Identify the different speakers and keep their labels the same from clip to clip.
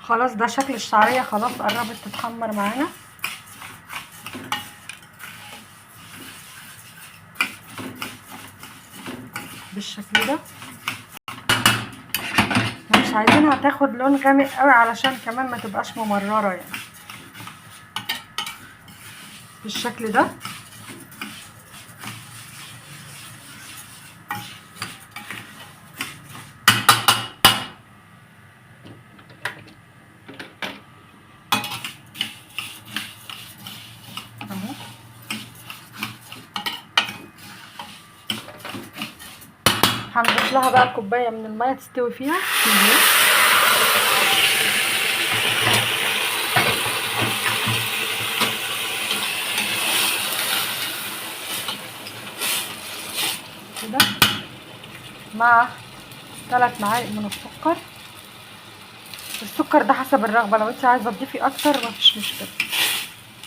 Speaker 1: خلاص ده شكل الشعريه، خلاص قربت تتحمر معانا. بالشكل ده. مش عايزينها تاخد لون غامق قوي علشان كمان ما تبقاش ممرره يعني. بالشكل ده. اهو هنضيف لها بقى كوبايه من الميه تستوي فيها. كده مع 3 معالق من السكر. السكر ده حسب الرغبه، لو انت عايزه تضيفي اكتر مفيش مشكله.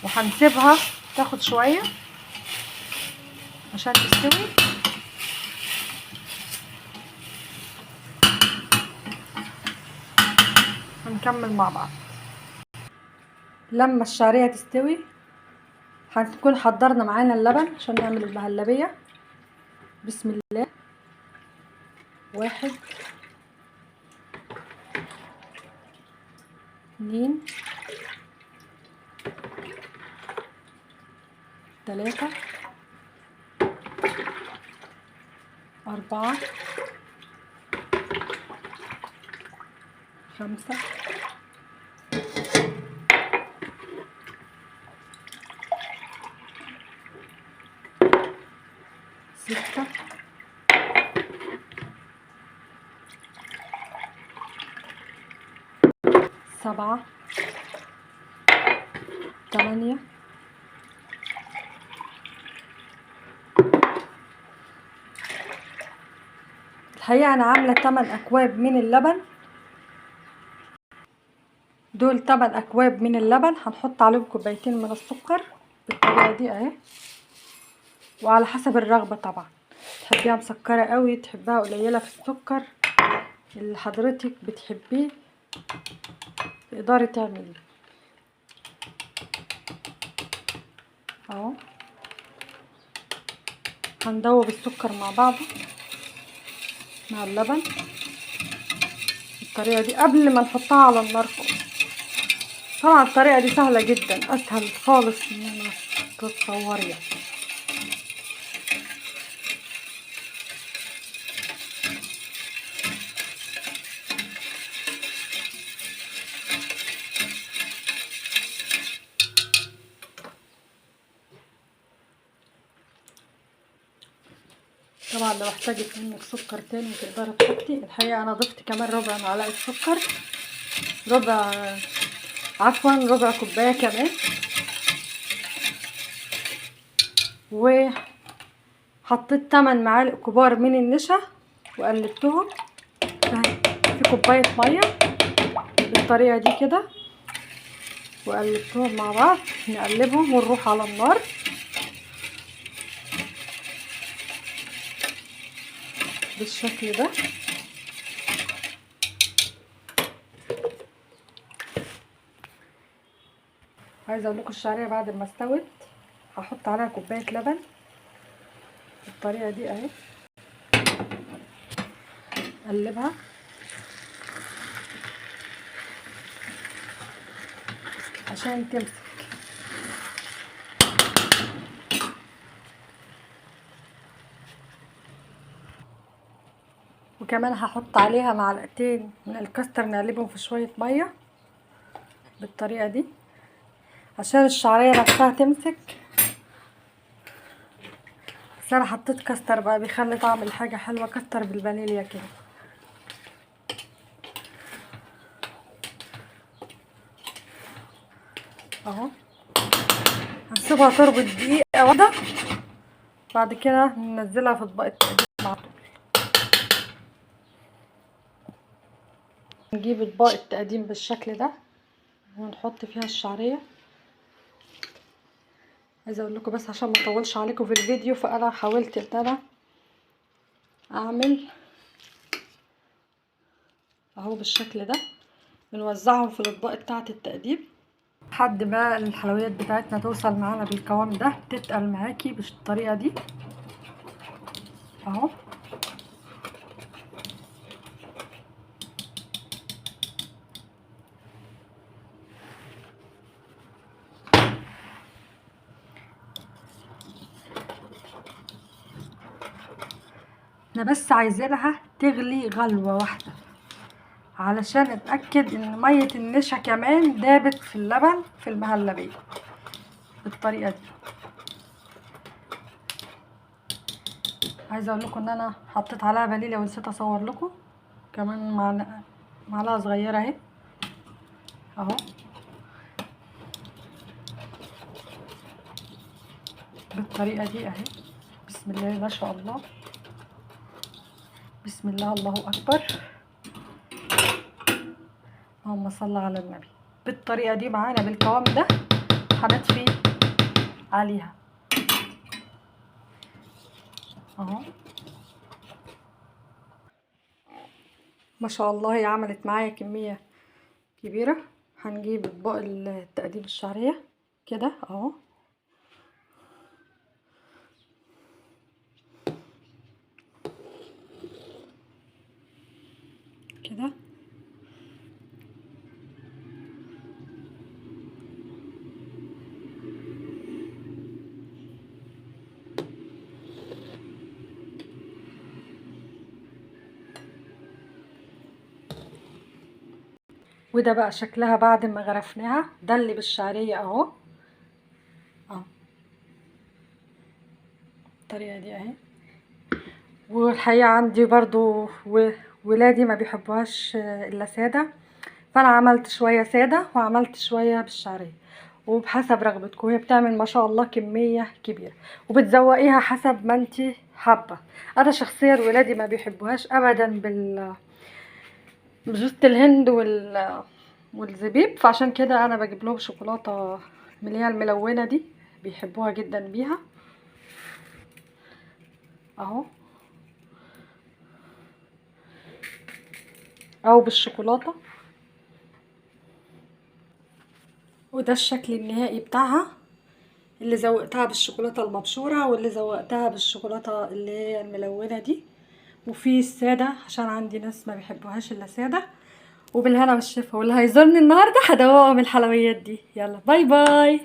Speaker 1: وهنسيبها تاخد شويه عشان تستوي. هنكمل مع بعض. لما الشعريه تستوي هنكون حضرنا معانا اللبن عشان نعمل المهلبيه. بسم الله. 1 2 3 4 5 6 7 8 الحقيقة أنا عاملة 8 أكواب من اللبن. دول 8 أكواب من اللبن، هنحط عليهم كوبايتين من السكر بالطريقة دي اهي. وعلى حسب الرغبة طبعا، تحبيها مسكرة قوي، تحبها قليلة في السكر، اللي حضرتك بتحبيه تقدري تعمليه. اهو هندوب السكر مع بعضه مع اللبن بالطريقة دي قبل ما نحطها على النار خالص. طبعا الطريقة دي سهلة جدا، اسهل خالص من ما تتصوري. طبعا لو احتاجت منك سكر تاني تقدري تحطي. الحقيقة انا ضفت كمان ربع معلقة سكر، ربع كوباية كمان. وحطيت 8 معالق كبار من النشا وقلبتهم في كوباية مية بالطريقة دي كده، وقلبتهم مع بعض. نقلبهم ونروح على النار. بالشكل ده. عايزه اقول لكم الشعريه بعد ما استوت هحط عليها كوبايه لبن بالطريقه دي اهي. اقلبها عشان تمسك. وكمان هحط عليها معلقتين من الكاستر نقلبهم في شويه ميه بالطريقه دي عشان الشعريه نفسها تمسك. بس انا حطيت كاستر بقى بيخلي طعم الحاجه حلوه، كاستر بالفانيليا كده. اهو هنسيبها تربط دقيقه واحده، بعد كده ننزلها في اطباق التقديم مع طول. نجيب اطباق التقديم بالشكل ده ونحط فيها الشعريه. عايزه اقول لكم بس عشان ما اطولش عليكم في الفيديو، فانا حاولت ان انا اعمل اهو بالشكل ده. بنوزعهم في الاطباق بتاعه التقديم لحد ما الحلويات بتاعتنا توصل معانا بالقوام ده، تتقل معاكي بالطريقه دي اهو. احنا بس عايزينها تغلي غلوه واحده علشان اتاكد ان ميه النشا كمان دابت في اللبن في المهلبيه بالطريقه دي. عايزه اقول لكم ان انا حطيت عليها فانيليا ونسيت اصور لكم كمان، معلقه صغيره اهي اهو بالطريقه دي اهي. بسم الله ما شاء الله، بسم الله الله اكبر، اللهم صل على النبي. بالطريقه دي معانا بالقوام ده هنطفي عليها اهو. ما شاء الله هي عملت معايا كميه كبيره. هنجيب اطباق التقديم الشعريه كده اهو كده، وده بقى شكلها بعد ما غرفناها. ده اللي بالشعريه اهو اهو الطريقه دي اهي. والحقيقه عندي برضو ولادي ما بيحبوهاش الا ساده، فانا عملت شويه ساده وعملت شويه بالشعريه وبحسب رغبتكم. هي بتعمل ما شاء الله كميه كبيره وبتزوقيها حسب ما انتي حابه. انا شخصيا ولادي ما بيحبوهاش ابدا بجوز الهند والزبيب، فعشان كده انا بجيب لهم شوكولاته من اللي هي الملونه دي، بيحبوها جدا بيها اهو، او بالشوكولاته. وده الشكل النهائي بتاعها، اللي زوقتها بالشوكولاته المبشوره واللي زوقتها بالشوكولاته اللي هي الملونه دي، وفي الساده عشان عندي ناس ما بيحبوهاش الا ساده. وبالهنا والشفا، واللي هيزورني النهارده هدوقهم الحلويات دي. يلا باي باي.